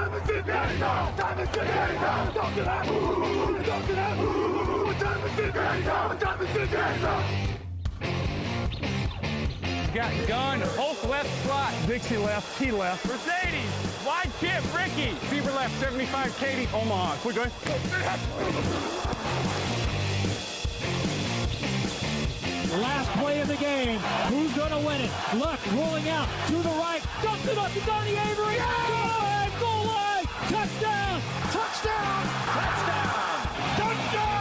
Got gun, Hulk left slot, Dixie left, T left, Mercedes, wide chip, Ricky, Fever left, 75, Katie, Omaha, quick going. Last play of the game. Who's going to win it? Luck rolling out to the right. Dumps it up to Donnie Avery. Yeah! Goal line. Touchdown. Touchdown. Touchdown. Touchdown.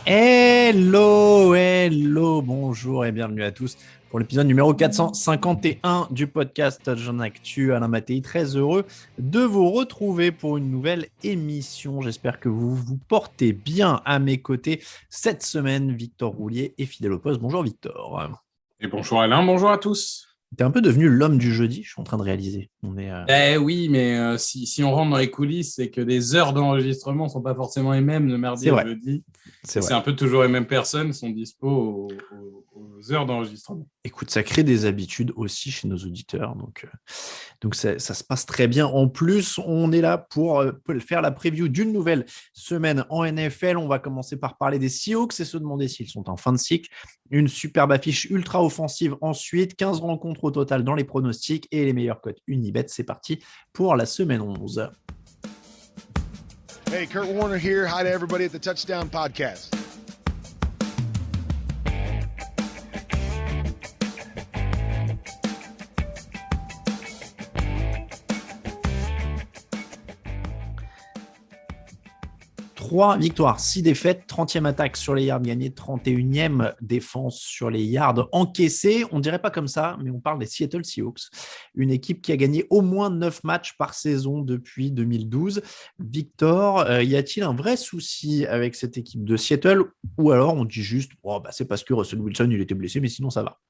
Hello, bonjour et bienvenue à tous pour l'épisode numéro 451 du podcast Touchdown Actu. Alain Mattei, très heureux de vous retrouver pour une nouvelle émission. J'espère que vous vous portez bien à mes côtés cette semaine. Victor Roulier et Fidèle au poste. Bonjour Victor. Et bonjour Alain, bonjour à tous. T'es un peu devenu l'homme du jeudi, je suis en train de réaliser. Oui, mais si on rentre dans les coulisses, c'est que les heures d'enregistrement ne sont pas forcément les mêmes le mardi et le jeudi. C'est un peu toujours les mêmes personnes qui sont dispo aux heures d'enregistrement. Écoute, ça crée des habitudes aussi chez nos auditeurs. Donc ça se passe très bien. En plus, on est là pour faire la preview d'une nouvelle semaine en NFL. On va commencer par parler des Seahawks et se demander s'ils sont en fin de cycle. Une superbe affiche ultra offensive ensuite. 15 rencontres au total dans les pronostics et les meilleurs cotes Unibet. C'est parti pour la semaine 11. Hey, Kurt Warner here. Hi to everybody at the Touchdown Podcast. Trois victoires, 6 défaites, 30e attaque sur les yards gagnés, 31e défense sur les yards encaissés. On ne dirait pas comme ça, mais on parle des Seattle Seahawks, une équipe qui a gagné au moins 9 matchs par saison depuis 2012. Victor, y a-t-il un vrai souci avec cette équipe de Seattle ou alors on dit juste c'est parce que Russell Wilson il était blessé, mais sinon ça va?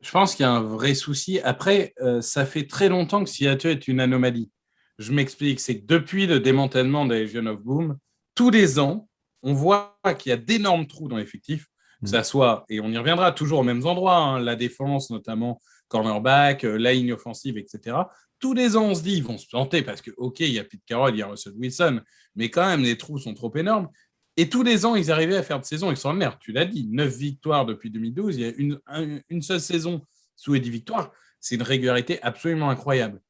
Je pense qu'il y a un vrai souci. Après, ça fait très longtemps que Seattle est une anomalie. Je m'explique, c'est que depuis le démantèlement des Legion of Boom, tous les ans, on voit qu'il y a d'énormes trous dans l'effectif, que ça soit, et on y reviendra toujours aux mêmes endroits, la défense notamment, cornerback, la ligne offensive, etc. Tous les ans, on se dit, ils vont se planter parce que, OK, il y a Pete Carroll, il y a Russell Wilson, mais quand même, les trous sont trop énormes. Et tous les ans, ils arrivaient à faire de saison extraordinaire. Tu l'as dit, 9 victoires depuis 2012, il y a une seule saison sous les 10 victoires. C'est une régularité absolument incroyable.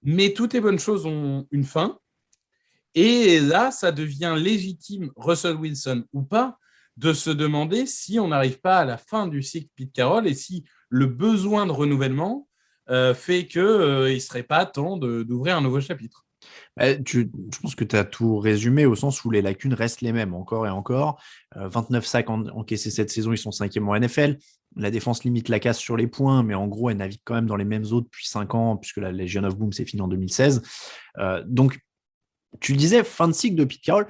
Mais toutes les bonnes choses ont une fin. Et là, ça devient légitime, Russell Wilson ou pas, de se demander si on n'arrive pas à la fin du cycle Pete Carroll et si le besoin de renouvellement fait qu'il ne serait pas temps d'ouvrir un nouveau chapitre. Je pense que tu as tout résumé au sens où les lacunes restent les mêmes encore et encore. 29 sacs encaissés cette saison, ils sont 5e en NFL. La défense limite la casse sur les points, mais en gros, elle navigue quand même dans les mêmes eaux depuis 5 ans, puisque la Legion of Boom s'est finie en 2016. Donc, tu disais fin de cycle de Pete Carroll.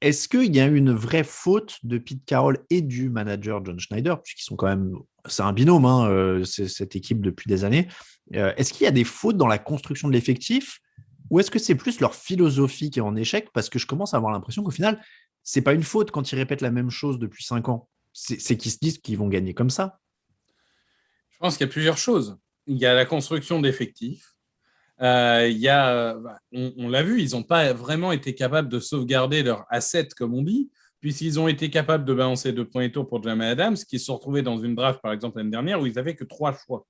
Est-ce qu'il y a une vraie faute de Pete Carroll et du manager John Schneider, puisqu'ils sont quand même, c'est un binôme, c'est cette équipe depuis des années. Est-ce qu'il y a des fautes dans la construction de l'effectif ou est-ce que c'est plus leur philosophie qui est en échec? Parce que je commence à avoir l'impression qu'au final, c'est pas une faute quand ils répètent la même chose depuis 5 ans. C'est qu'ils se disent qu'ils vont gagner comme ça. Je pense qu'il y a plusieurs choses. Il y a la construction d'effectifs. On l'a vu, ils n'ont pas vraiment été capables de sauvegarder leur asset, comme on dit, puisqu'ils ont été capables de balancer 2 premiers tours pour Jamal Adams, qui se sont retrouvés dans une draft, par exemple, l'année dernière, où ils n'avaient que 3 choix.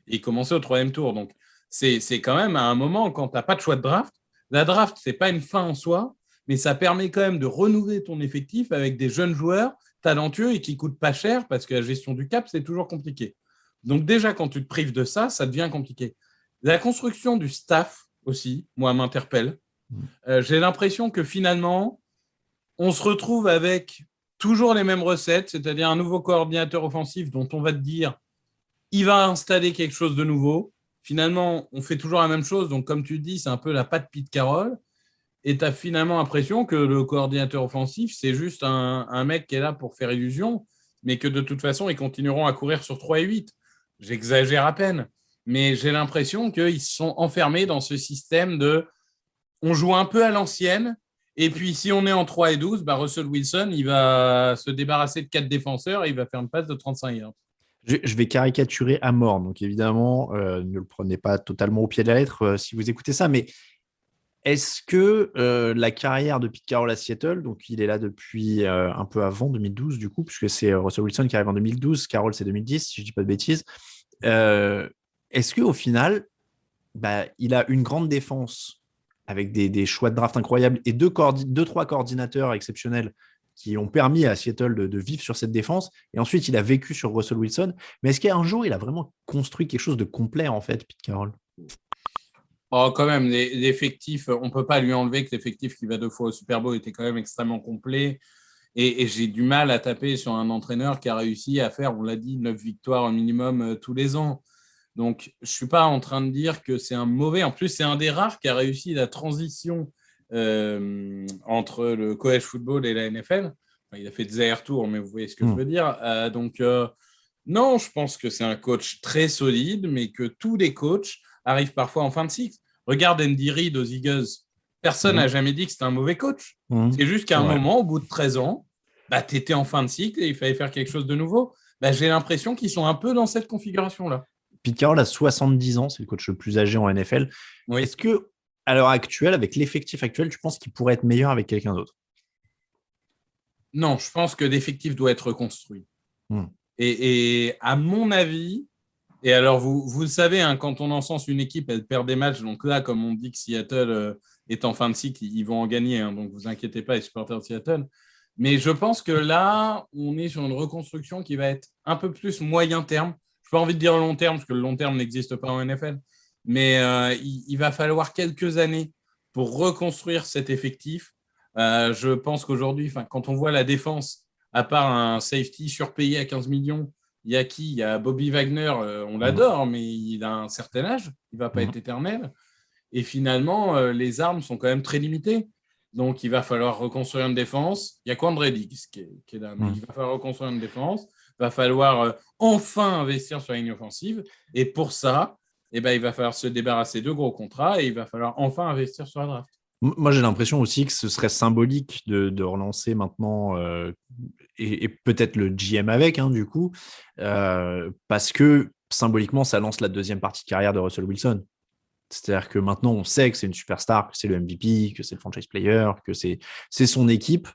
Et ils commençaient au 3e tour. Donc, c'est quand même à un moment, quand tu n'as pas de choix de draft, la draft, ce n'est pas une fin en soi, mais ça permet quand même de renouveler ton effectif avec des jeunes joueurs talentueux et qui ne coûtent pas cher parce que la gestion du cap, c'est toujours compliqué. Donc déjà, quand tu te prives de ça, ça devient compliqué. La construction du staff aussi, moi, m'interpelle. J'ai l'impression que finalement, on se retrouve avec toujours les mêmes recettes, c'est-à-dire un nouveau coordinateur offensif dont on va te dire il va installer quelque chose de nouveau. Finalement, on fait toujours la même chose. Donc, comme tu dis, c'est un peu la patte Pete Carroll. Et tu as finalement l'impression que le coordinateur offensif, c'est juste un mec qui est là pour faire illusion, mais que de toute façon, ils continueront à courir sur 3 et 8. J'exagère à peine. Mais j'ai l'impression qu'ils sont enfermés dans ce système de on joue un peu à l'ancienne. Et puis, si on est en 3 et 12, Russell Wilson, il va se débarrasser de 4 défenseurs et il va faire une passe de 35 yards. Je vais caricaturer à mort, donc évidemment, ne le prenez pas totalement au pied de la lettre si vous écoutez ça, mais est-ce que la carrière de Pete Carroll à Seattle, donc il est là depuis un peu avant 2012 du coup, puisque c'est Russell Wilson qui arrive en 2012, Carroll c'est 2010, si je ne dis pas de bêtises, est-ce qu'au final, il a une grande défense avec des choix de draft incroyables et trois coordinateurs exceptionnels qui ont permis à Seattle de vivre sur cette défense. Et ensuite, il a vécu sur Russell Wilson. Mais est-ce qu'un jour, il a vraiment construit quelque chose de complet, en fait, Pete Carroll? Oh, quand même, l'effectif, on ne peut pas lui enlever que l'effectif qui va 2 fois au Super Bowl était quand même extrêmement complet. Et j'ai du mal à taper sur un entraîneur qui a réussi à faire, on l'a dit, 9 victoires au minimum tous les ans. Donc, je ne suis pas en train de dire que c'est un mauvais. En plus, c'est un des rares qui a réussi la transition entre le college football et la NFL. Enfin, il a fait des allers-retours, mais vous voyez ce que je veux dire. Non, je pense que c'est un coach très solide, mais que tous les coachs arrivent parfois en fin de cycle. Regarde Andy Reid aux Eagles. Personne n'a jamais dit que c'était un mauvais coach. C'est juste qu'à un moment, au bout de 13 ans, tu étais en fin de cycle et il fallait faire quelque chose de nouveau. J'ai l'impression qu'ils sont un peu dans cette configuration-là. Pete Carroll a 70 ans, c'est le coach le plus âgé en NFL. Oui. Est-ce que, à l'heure actuelle, avec l'effectif actuel, tu penses qu'il pourrait être meilleur avec quelqu'un d'autre? Non, je pense que l'effectif doit être reconstruit. Et à mon avis, et alors vous le savez, hein, quand on encense une équipe, elle perd des matchs. Donc là, comme on dit que Seattle est en fin de cycle, ils vont en gagner. Hein, donc vous inquiétez pas, les supporters de Seattle. Mais je pense que là, on est sur une reconstruction qui va être un peu plus moyen terme. Je n'ai pas envie de dire long terme, parce que le long terme n'existe pas en NFL. Mais il va falloir quelques années pour reconstruire cet effectif. Je pense qu'aujourd'hui, quand on voit la défense, à part un safety surpayé à 15 millions, il y a qui? Il y a Bobby Wagner, on l'adore, mais il a un certain âge. Il ne va pas être éternel. Et finalement, les armes sont quand même très limitées. Donc, il va falloir reconstruire une défense. Il y a Quandre Diggs qui est là, mais il va falloir reconstruire une défense. Il va falloir enfin investir sur la ligne offensive. Et pour ça, il va falloir se débarrasser de gros contrats et il va falloir enfin investir sur la draft. Moi, j'ai l'impression aussi que ce serait symbolique de relancer maintenant et peut-être le GM avec, hein, du coup, parce que symboliquement, ça lance la deuxième partie de carrière de Russell Wilson. C'est-à-dire que maintenant, on sait que c'est une superstar, que c'est le MVP, que c'est le franchise player, que c'est son équipe.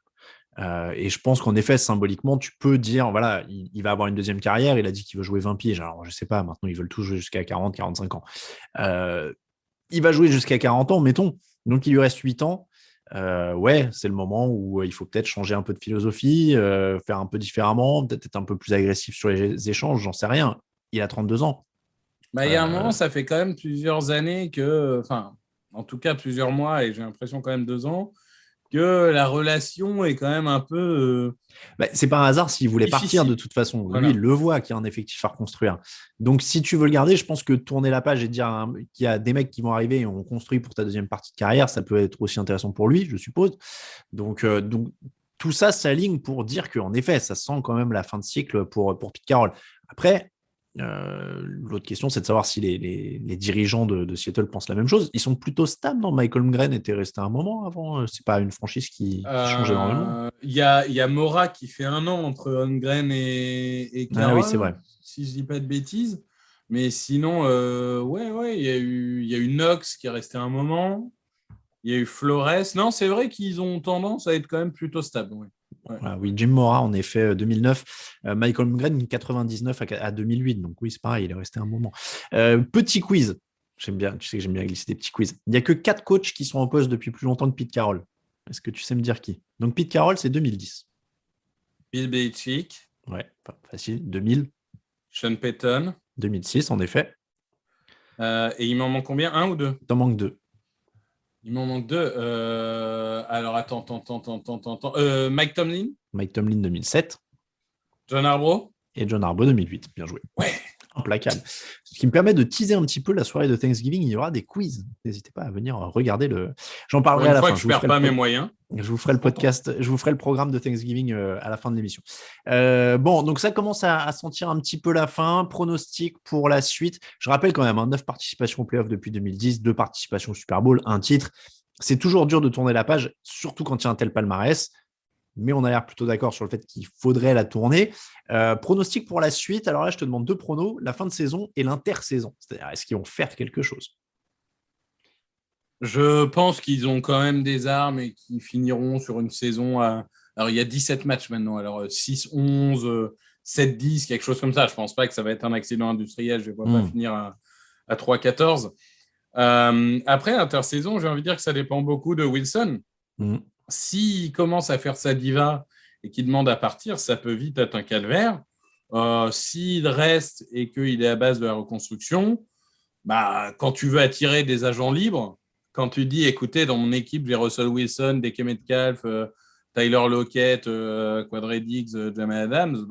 Et je pense qu'en effet, symboliquement, tu peux dire, voilà, il va avoir une deuxième carrière, il a dit qu'il veut jouer 20 piges. Alors, je ne sais pas, maintenant, ils veulent tous jouer jusqu'à 40, 45 ans. Il va jouer jusqu'à 40 ans, mettons. Donc, il lui reste 8 ans. Ouais, c'est le moment où il faut peut-être changer un peu de philosophie, faire un peu différemment, peut-être être un peu plus agressif sur les échanges, j'en sais rien. Il a 32 ans. Il y a un moment, ça fait quand même plusieurs années en tout cas plusieurs mois, et j'ai l'impression quand même 2 ans, que la relation est quand même un peu... c'est pas un hasard s'il voulait difficile. Partir de toute façon. Voilà. Lui, il le voit qu'il y a un effectif à reconstruire. Donc, si tu veux le garder, je pense que tourner la page et dire qu'il y a des mecs qui vont arriver et on construit pour ta deuxième partie de carrière, ça peut être aussi intéressant pour lui, je suppose. Donc tout ça s'aligne pour dire qu'en effet, ça sent quand même la fin de cycle pour Pete Carroll. Après, l'autre question, c'est de savoir si les dirigeants de Seattle pensent la même chose. Ils sont plutôt stables, non? Michael Holmgren était resté un moment avant. C'est pas une franchise qui change énormément. Il y a Mora qui fait 1 an entre Holmgren et Carroll, oui, c'est vrai. Si je dis pas de bêtises. Mais sinon, il y a eu Knox qui est resté un moment. Il y a eu Flores. Non, c'est vrai qu'ils ont tendance à être quand même plutôt stables. Ouais. Ouais. Voilà, oui, Jim Mora, en effet, 2009. Michael Holmgren, 99 à 2008. Donc oui, c'est pareil, il est resté un moment. Petit quiz. J'aime bien, tu sais que j'aime bien glisser des petits quiz. Il n'y a que 4 coachs qui sont en poste depuis plus longtemps que Pete Carroll. Est-ce que tu sais me dire qui? Donc Pete Carroll, c'est 2010. Bill Belichick. Ouais, facile. 2000. Sean Payton. 2006, en effet. Et il m'en manque combien? 1 ou 2? Il t'en manque 2. Il m'en manque 2. Alors, attends. Mike Tomlin. Mike Tomlin, 2007. John Harbaugh. Et John Harbaugh, 2008. Bien joué. Ouais. Implacable. Ce qui me permet de teaser un petit peu la soirée de Thanksgiving. Il y aura des quiz. N'hésitez pas à venir regarder le. J'en parlerai à la fin. Je ne perds pas mes moyens. Je vous ferai le podcast, je vous ferai le programme de Thanksgiving à la fin de l'émission. Bon, donc ça commence à sentir un petit peu la fin. Pronostic pour la suite. Je rappelle quand même, 9 participations au playoff depuis 2010, 2 participations au Super Bowl, 1 titre. C'est toujours dur de tourner la page, surtout quand il y a un tel palmarès. mais on a l'air plutôt d'accord sur le fait qu'il faudrait la tourner. Pronostic pour la suite. Alors là, je te demande 2 pronos, la fin de saison et l'intersaison. C'est-à-dire, est-ce qu'ils vont faire quelque chose? Je pense qu'ils ont quand même des armes et qu'ils finiront sur une saison à... Alors, il y a 17 matchs maintenant. Alors, 6-11, 7-10, quelque chose comme ça. Je ne pense pas que ça va être un accident industriel. Je ne vois pas finir à 3-14. Après, intersaison, j'ai envie de dire que ça dépend beaucoup de Wilson. S'il commence à faire sa diva et qu'il demande à partir, ça peut vite être un calvaire. S'il reste et qu'il est à base de la reconstruction, quand tu veux attirer des agents libres, quand tu dis, écoutez, dans mon équipe, j'ai Russell Wilson, DK Metcalf, Tyler Lockett, Quadre Diggs, Jamal Adams,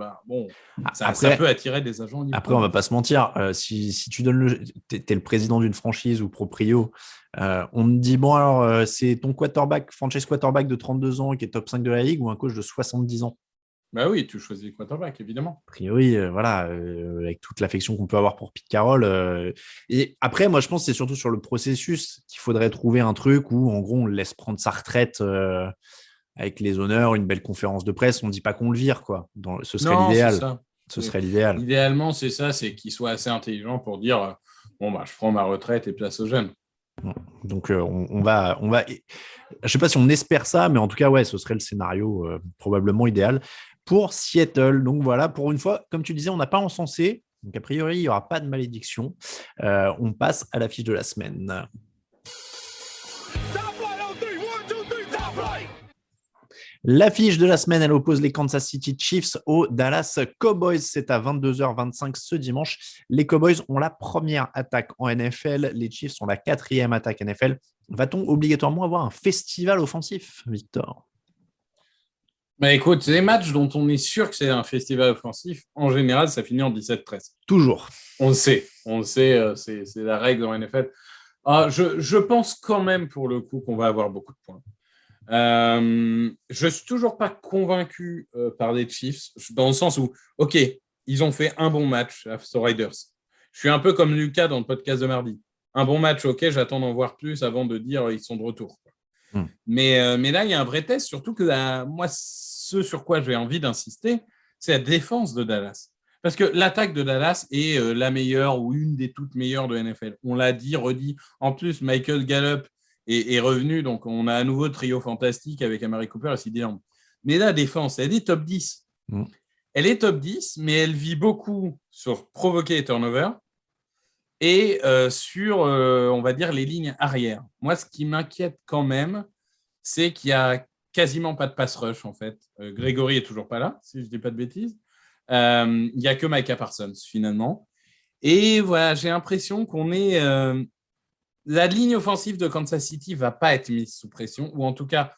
ça peut attirer des agents libres. Après, on ne va pas se mentir. Si tu donnes t'es le président d'une franchise ou proprio, on te dit, bon, alors, c'est ton franchise quarterback de 32 ans qui est top 5 de la ligue ou un coach de 70 ans? Bah oui, tu choisis le quarterback, évidemment. A priori, avec toute l'affection qu'on peut avoir pour Pete Carroll. Et après, moi, je pense que c'est surtout sur le processus qu'il faudrait trouver un truc où, en gros, on le laisse prendre sa retraite avec les honneurs, une belle conférence de presse. On ne dit pas qu'on le vire, quoi. Ce serait l'idéal. Ce serait l'idéal. Idéalement, c'est ça, c'est qu'il soit assez intelligent pour dire je prends ma retraite et place aux jeunes. Donc, on va. Je ne sais pas si on espère ça, mais en tout cas, ouais, ce serait le scénario probablement idéal pour Seattle. Donc voilà, pour une fois, comme tu disais, on n'a pas encensé. Donc, a priori, il n'y aura pas de malédiction. On passe à la fiche de la semaine. L'affiche de la semaine, elle oppose les Kansas City Chiefs aux Dallas Cowboys. C'est à 22h25 ce dimanche. Les Cowboys ont la première attaque en NFL. Les Chiefs ont la 4e attaque NFL. Va-t-on obligatoirement avoir un festival offensif, Victor? Écoute, les matchs dont on est sûr que c'est un festival offensif, en général, ça finit en 17-13. Toujours. On le sait, c'est la règle en NFL. Je pense quand même, pour le coup, qu'on va avoir beaucoup de points. Je ne suis toujours pas convaincu par les Chiefs, dans le sens où, OK, ils ont fait un bon match face aux Raiders. Je suis un peu comme Lucas dans le podcast de mardi. Un bon match, OK, j'attends d'en voir plus avant de dire ils sont de retour. Mais là, il y a un vrai test, surtout que moi, ce sur quoi j'ai envie d'insister, c'est la défense de Dallas. Parce que l'attaque de Dallas est la meilleure ou une des toutes meilleures de NFL. On l'a dit, redit. En plus, Michael Gallup est revenu, donc on a à nouveau le trio fantastique avec Amari Cooper et CeeDee Lamb. Mais la défense, elle est top 10. Elle est top 10, mais elle vit beaucoup sur provoquer les turnovers et sur, on va dire, les lignes arrière. Moi, ce qui m'inquiète quand même, c'est qu'il n'y a quasiment pas de pass rush, en fait. Gregory est toujours pas là, si je ne dis pas de bêtises. Il n'y a que Micah Parsons, finalement. Et voilà, j'ai l'impression qu'on est... la ligne offensive de Kansas City ne va pas être mise sous pression, ou en tout cas,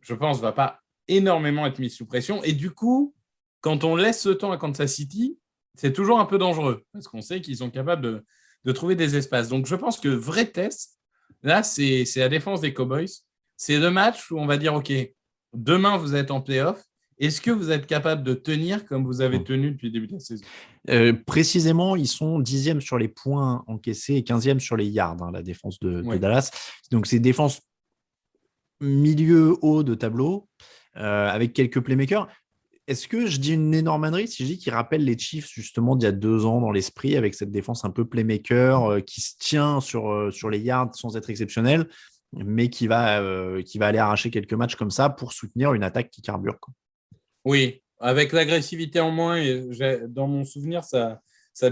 je pense, ne va pas énormément être mise sous pression. Et du coup, quand on laisse ce temps à Kansas City, c'est toujours un peu dangereux, parce qu'on sait qu'ils sont capables de trouver des espaces. Donc, je pense que vrai test, là, c'est la défense des Cowboys. C'est le match où on va dire, OK, demain, vous êtes en play-off. Est-ce que vous êtes capable de tenir comme vous avez tenu depuis le début de la saison? Précisément, ils sont 10e sur les points encaissés et 15e sur les yards, la défense de Dallas. Donc, c'est défense milieu-haut de tableau avec quelques playmakers. Est-ce que je dis une énorme ânerie si je dis qu'ils rappellent les Chiefs justement d'il y a 2 ans dans l'esprit avec cette défense un peu playmaker qui se tient sur les yards sans être exceptionnelle, mais qui va aller arracher quelques matchs comme ça pour soutenir une attaque qui carbure, quoi. Oui, avec l'agressivité en moins, et dans mon souvenir, ça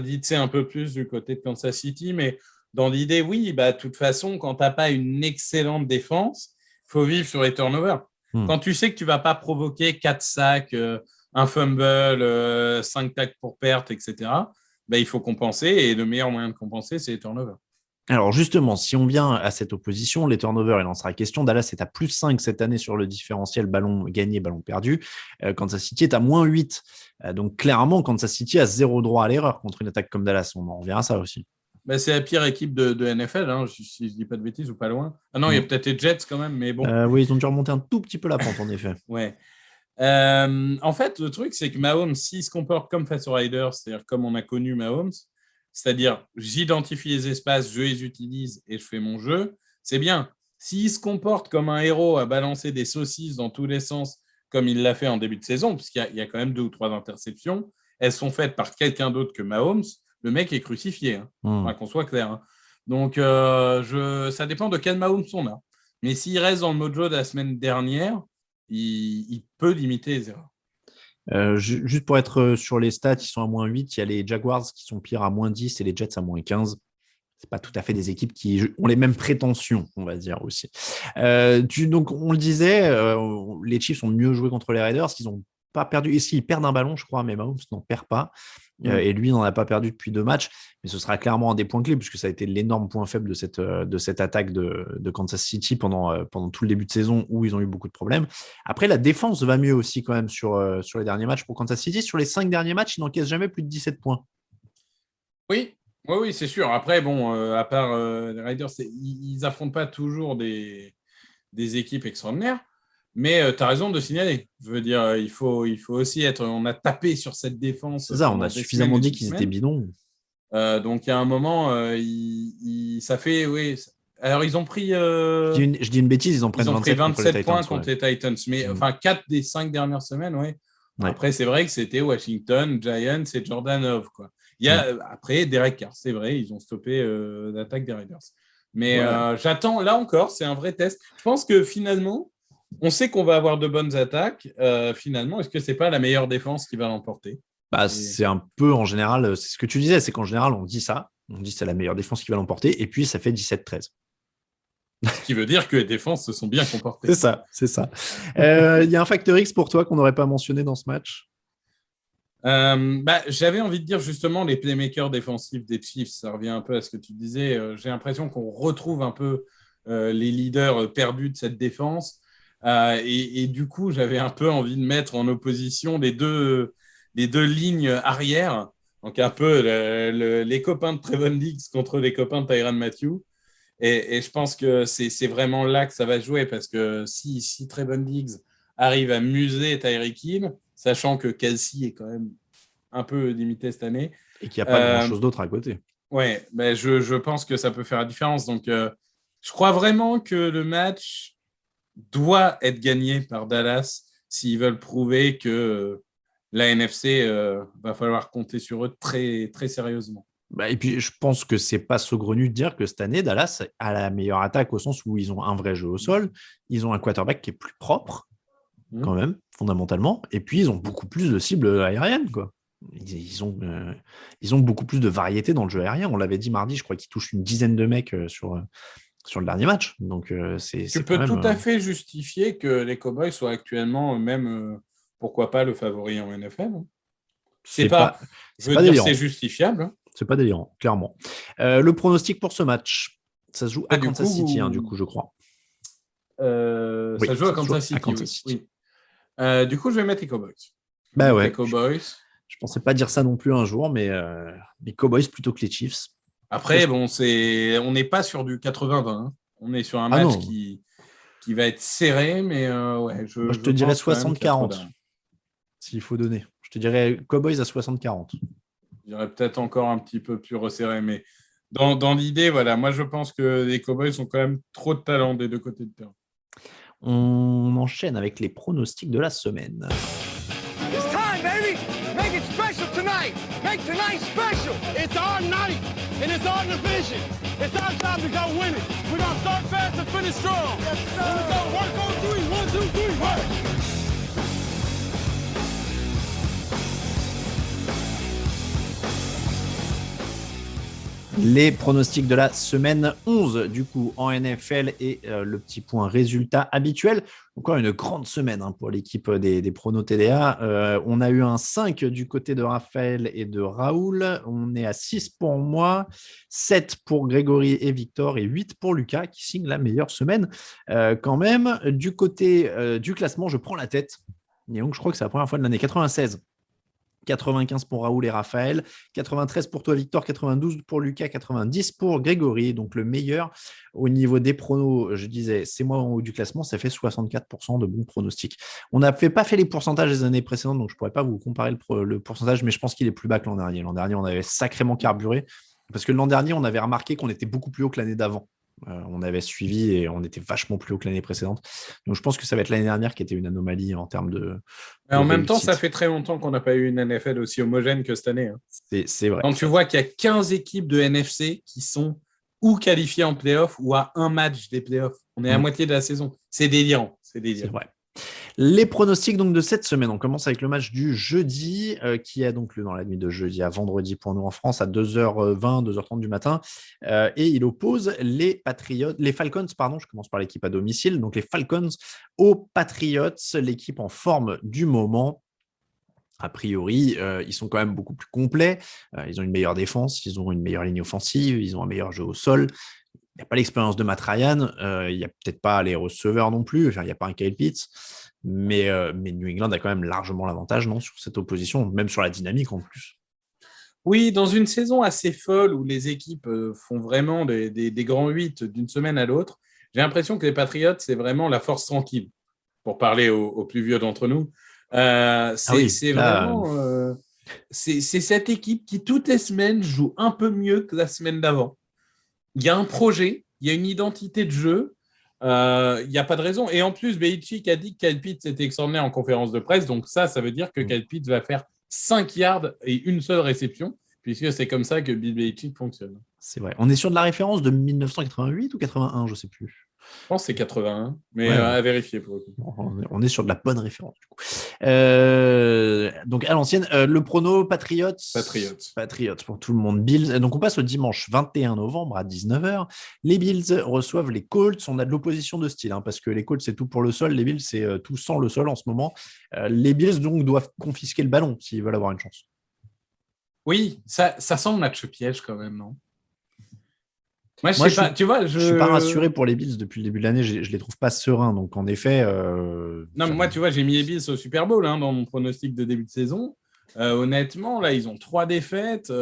blitzait un peu plus du côté de Kansas City, mais dans l'idée, oui, de toute façon, quand tu n'as pas une excellente défense, il faut vivre sur les turnovers. Quand tu sais que tu ne vas pas provoquer 4 sacs, un fumble, 5 tacs pour perte, etc., il faut compenser, et le meilleur moyen de compenser, c'est les turnovers. Alors justement, si on vient à cette opposition, les turnovers, il en sera question. Dallas est à plus 5 cette année sur le différentiel ballon gagné, ballon perdu. Kansas City est à moins 8. Donc clairement, Kansas City a 0 droit à l'erreur contre une attaque comme Dallas. On en revient à ça aussi. C'est la pire équipe de NFL, si je ne dis pas de bêtises ou pas loin. Ah non, il y a peut-être les Jets quand même, mais bon. Oui, ils ont dû remonter un tout petit peu la pente, en effet. Ouais. En fait, le truc, c'est que Mahomes, s'il se comporte comme face aux Raiders, c'est-à-dire comme on a connu Mahomes, c'est-à-dire j'identifie les espaces, je les utilise et je fais mon jeu, c'est bien. S'il se comporte comme un héros à balancer des saucisses dans tous les sens comme il l'a fait en début de saison, puisqu'il y a quand même 2 ou 3 interceptions, elles sont faites par quelqu'un d'autre que Mahomes, le mec est crucifié, hein. Enfin, qu'on soit clair. Hein. Donc, ça dépend de quel Mahomes on a. Mais s'il reste dans le mojo de la semaine dernière, il peut limiter les erreurs. Juste pour être sur les stats, ils sont à -8. Il y a les Jaguars qui sont pires à -10 et les Jets à -15. C'est pas tout à fait des équipes qui ont les mêmes prétentions, on va dire aussi. Donc, on le disait, les Chiefs ont mieux joué contre les Raiders. Ils n'ont pas perdu. Et s'ils perdent un ballon, je crois, mais Mahomes n'en perd pas. Et lui, il n'en a pas perdu depuis 2 matchs. Mais ce sera clairement un des points clés, puisque ça a été l'énorme point faible de cette attaque de Kansas City pendant tout le début de saison où ils ont eu beaucoup de problèmes. Après, la défense va mieux aussi quand même sur les derniers matchs pour Kansas City. Sur les 5 derniers matchs, ils n'encaissent jamais plus de 17 points. Oui, c'est sûr. Après, bon, à part les Raiders, ils n'affrontent pas toujours des équipes extraordinaires. Mais tu as raison de signaler. Je veux dire, il faut aussi être. On a tapé sur cette défense. C'est ça, on a suffisamment dit qu'ils étaient bidons. Donc, il y a un moment, ça fait. Oui. Alors, ils ont pris. Je dis une bêtise, ils ont pris 27 points contre les Titans. Mais enfin, 4 des 5 dernières semaines, oui. Ouais. Après, c'est vrai que c'était Washington, Giants et Jordan Love, quoi. Il y a après Derek Carr, c'est vrai, ils ont stoppé l'attaque des Raiders. Mais j'attends, là encore, c'est un vrai test. Je pense que finalement, on sait qu'on va avoir de bonnes attaques. Finalement, est-ce que c'est pas la meilleure défense qui va l'emporter? C'est un peu en général, c'est ce que tu disais, c'est qu'en général, on dit ça. On dit que c'est la meilleure défense qui va l'emporter, et puis ça fait 17-13. Ce qui veut dire que les défenses se sont bien comportées. C'est ça. Il y a un facteur X pour toi qu'on n'aurait pas mentionné dans ce match? J'avais envie de dire justement les playmakers défensifs des Chiefs. Ça revient un peu à ce que tu disais. J'ai l'impression qu'on retrouve un peu les leaders perdus de cette défense. Et du coup, j'avais un peu envie de mettre en opposition les deux lignes arrière. Donc un peu les copains de Trevon Diggs contre les copains de Tyrann Mathieu. Et je pense que c'est vraiment là que ça va jouer, parce que si Trevon Diggs arrive à muser Tyreek Hill, sachant que Kelsey est quand même un peu limité cette année. Et qu'il n'y a pas grand-chose d'autre à côté. Ouais, je pense que ça peut faire la différence. Donc, je crois vraiment que le match doit être gagné par Dallas s'ils veulent prouver que la NFC va falloir compter sur eux très, très sérieusement. Et puis, je pense que c'est pas saugrenu de dire que cette année, Dallas a la meilleure attaque au sens où ils ont un vrai jeu au sol, ils ont un quarterback qui est plus propre, quand même, fondamentalement, et puis ils ont beaucoup plus de cibles aériennes, quoi. Ils ont beaucoup plus de variété dans le jeu aérien. On l'avait dit mardi, je crois qu'ils touchent une dizaine de mecs sur le dernier match. Donc, tu peux tout à fait justifier que les Cowboys soient actuellement même, pourquoi pas, le favori en NFL. C'est justifiable. Hein. C'est pas délirant, clairement. Le pronostic pour ce match, ça se joue à Kansas City, du coup, je crois. Ça joue à Kansas City. Oui. Du coup, je vais mettre les Cowboys. Les Cowboys. Je pensais pas dire ça non plus un jour, mais les Cowboys plutôt que les Chiefs. Après, on n'est pas sur du 80-20. Hein. On est sur un match qui va être serré, mais je te dirais 60-40, s'il faut donner. Je te dirais Cowboys à 60-40. Je dirais peut-être encore un petit peu plus resserré, mais dans l'idée, voilà, moi je pense que les Cowboys ont quand même trop de talent des deux côtés de terrain. On enchaîne avec les pronostics de la semaine. It's time, baby! Make it special tonight! Make tonight special! It's our night, and it's our division. It's our time to go win it. We're gonna start fast and finish strong. Yes, sir. We're gonna work on 3. 1, 2, 3, work! Les pronostics de la semaine 11, du coup, en NFL, et le petit point résultat habituel. Encore une grande semaine pour l'équipe des pronos TDA. On a eu un 5 du côté de Raphaël et de Raoul. On est à 6 pour moi, 7 pour Grégory et Victor et 8 pour Lucas, qui signe la meilleure semaine quand même. Du côté du classement, je prends la tête. Et donc, je crois que c'est la première fois de l'année. 96. 95 pour Raoul et Raphaël, 93 pour toi Victor, 92 pour Lucas, 90 pour Grégory. Donc le meilleur au niveau des pronos, je disais, c'est moi en haut du classement, ça fait 64% de bons pronostics. On n'a pas fait les pourcentages des années précédentes, donc je ne pourrais pas vous comparer le pourcentage, mais je pense qu'il est plus bas que l'an dernier. L'an dernier, on avait sacrément carburé, parce que l'an dernier, on avait remarqué qu'on était beaucoup plus haut que l'année d'avant. On avait suivi et on était vachement plus haut que l'année précédente. Donc, je pense que ça va être l'année dernière qui était une anomalie en termes de. En même temps, ça fait très longtemps qu'on n'a pas eu une NFL aussi homogène que cette année. Hein. C'est vrai. Quand tu vois qu'il y a 15 équipes de NFC qui sont ou qualifiées en playoff ou à un match des playoffs, on est à moitié de la saison. C'est délirant. C'est vrai. Les pronostics donc de cette semaine, on commence avec le match du jeudi, qui est donc dans la nuit de jeudi à vendredi pour nous en France à 2h20, 2h30 du matin, et il oppose les Falcons, je commence par l'équipe à domicile, donc les Falcons aux Patriots, l'équipe en forme du moment. A priori, ils sont quand même beaucoup plus complets, ils ont une meilleure défense, ils ont une meilleure ligne offensive, ils ont un meilleur jeu au sol. Il n'y a pas l'expérience de Matt Ryan, il n'y a peut-être pas les receveurs non plus, il n'y a pas un Kyle Pitts, mais New England a quand même largement l'avantage sur cette opposition, même sur la dynamique en plus. Oui, dans une saison assez folle où les équipes font vraiment des grands 8 d'une semaine à l'autre, j'ai l'impression que les Patriots, c'est vraiment la force tranquille, pour parler aux plus vieux d'entre nous. C'est cette équipe qui, toutes les semaines, joue un peu mieux que la semaine d'avant. Il y a un projet, il y a une identité de jeu, il n'y a pas de raison. Et en plus, Belichick a dit que Kyle Pitts était extraordinaire en conférence de presse, donc ça veut dire que Kyle Pitts va faire 5 yards et une seule réception, puisque c'est comme ça que Bill Belichick fonctionne. C'est vrai. On est sur de la référence de 1988 ou 81, je ne sais plus. Je pense que c'est 81, mais à vérifier pour le coup. On est sur de la bonne référence, du coup. Donc, à l'ancienne, le prono Patriots pour tout le monde. Bills. Donc, on passe au dimanche 21 novembre à 19h. Les Bills reçoivent les Colts. On a de l'opposition de style, parce que les Colts, c'est tout pour le sol. Les Bills, c'est tout sans le sol en ce moment. Les Bills, donc, doivent confisquer le ballon s'ils veulent avoir une chance. Oui, ça sent le match piège quand même, non? Moi, je sais pas. Tu vois, je suis pas rassuré pour les Bills depuis le début de l'année. Je les trouve pas sereins. Donc, en effet. Non, mais moi, tu vois, j'ai mis les Bills au Super Bowl dans mon pronostic de début de saison. Honnêtement, là, ils ont 3 défaites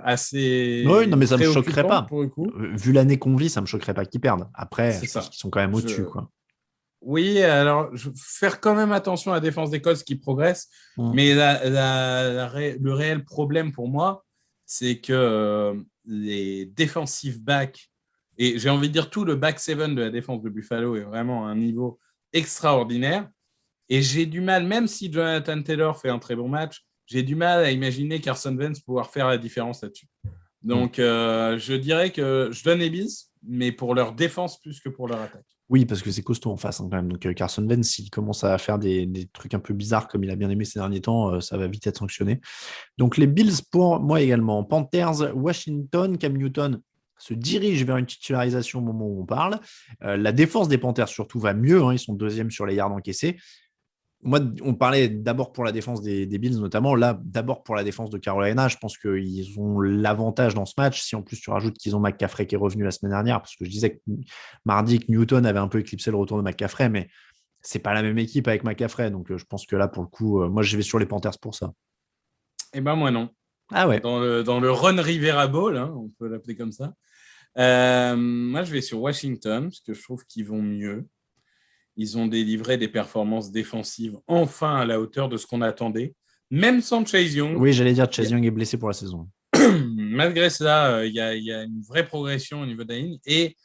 assez. Oui, non, mais ça me choquerait pas. Pour le coup. Vu l'année qu'on vit, ça me choquerait pas qu'ils perdent. Après, je pense qu'ils sont quand même au-dessus, quoi. Oui, alors, je vais faire quand même attention à la défense des Colts qui progresse. Mais le réel problème pour moi, c'est que les defensive backs, et j'ai envie de dire tout le back seven de la défense de Buffalo est vraiment à un niveau extraordinaire. Et j'ai du mal, même si Jonathan Taylor fait un très bon match, j'ai du mal à imaginer Carson Wentz pouvoir faire la différence là-dessus. Donc, je dirais que je donne les Bills, mais pour leur défense plus que pour leur attaque. Oui, parce que c'est costaud en face quand même. Donc, Carson Wentz, s'il commence à faire des trucs un peu bizarres comme il a bien aimé ces derniers temps, ça va vite être sanctionné. Donc, les Bills pour moi également. Panthers, Washington, Cam Newton se dirige vers une titularisation au moment où on parle. La défense des Panthers surtout va mieux. Ils sont 2e sur les yards encaissés. Moi, on parlait d'abord pour la défense des Bills notamment. Là, d'abord pour la défense de Carolina, je pense qu'ils ont l'avantage dans ce match. Si en plus tu rajoutes qu'ils ont McCaffrey qui est revenu la semaine dernière, parce que je disais que mardi que Newton avait un peu éclipsé le retour de McCaffrey, mais c'est pas la même équipe avec McCaffrey. Donc je pense que là, pour le coup, moi je vais sur les Panthers pour ça. Eh ben moi non. Ah ouais. Dans le Ron Rivera Bowl, on peut l'appeler comme ça. Moi, je vais sur Washington parce que je trouve qu'ils vont mieux. Ils ont délivré des performances défensives enfin à la hauteur de ce qu'on attendait, même sans Chase Young. Oui, j'allais dire Chase Young est blessé pour la saison. Malgré cela, il y a une vraie progression au niveau de la ligne. Et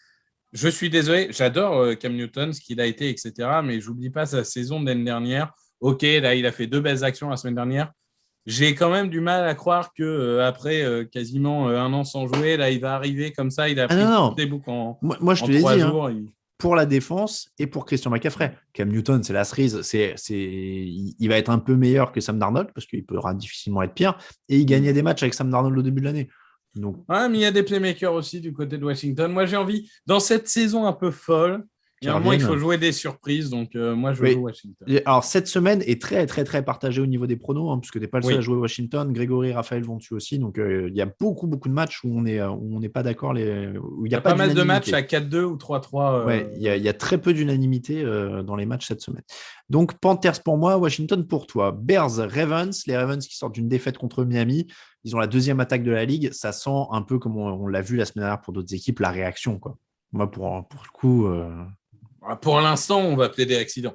je suis désolé, j'adore Cam Newton, ce qu'il a été, etc. Mais je n'oublie pas sa saison de l'année dernière. OK, là, il a fait 2 belles actions la semaine dernière. J'ai quand même du mal à croire qu'après quasiment 1 an sans jouer, là, il va arriver comme ça. Il a pris toutes les boucles en 3 jours. Pour la défense et pour Christian McCaffrey. Cam Newton, c'est la cerise. Il va être un peu meilleur que Sam Darnold parce qu'il pourra difficilement être pire. Et il gagnait des matchs avec Sam Darnold au début de l'année. Donc... Ouais, mais il y a des playmakers aussi du côté de Washington. Moi, j'ai envie, dans cette saison un peu folle, il y a un moment, il faut jouer des surprises. Donc, moi, je joue Washington. Alors, cette semaine est très, très, très partagée au niveau des pronos, puisque tu n'es pas le seul à jouer Washington. Grégory et Raphaël vont dessus aussi. Donc, il y a beaucoup, beaucoup de matchs où on n'est pas d'accord. Où il y a pas mal de matchs à 4-2 ou 3-3. Ouais, il y a très peu d'unanimité dans les matchs cette semaine. Donc, Panthers pour moi, Washington pour toi. Bears, Ravens. Les Ravens qui sortent d'une défaite contre Miami. Ils ont la 2e attaque de la ligue. Ça sent un peu comme on l'a vu la semaine dernière pour d'autres équipes, la réaction, quoi. Moi, pour le coup... Pour l'instant, on va plaider accident.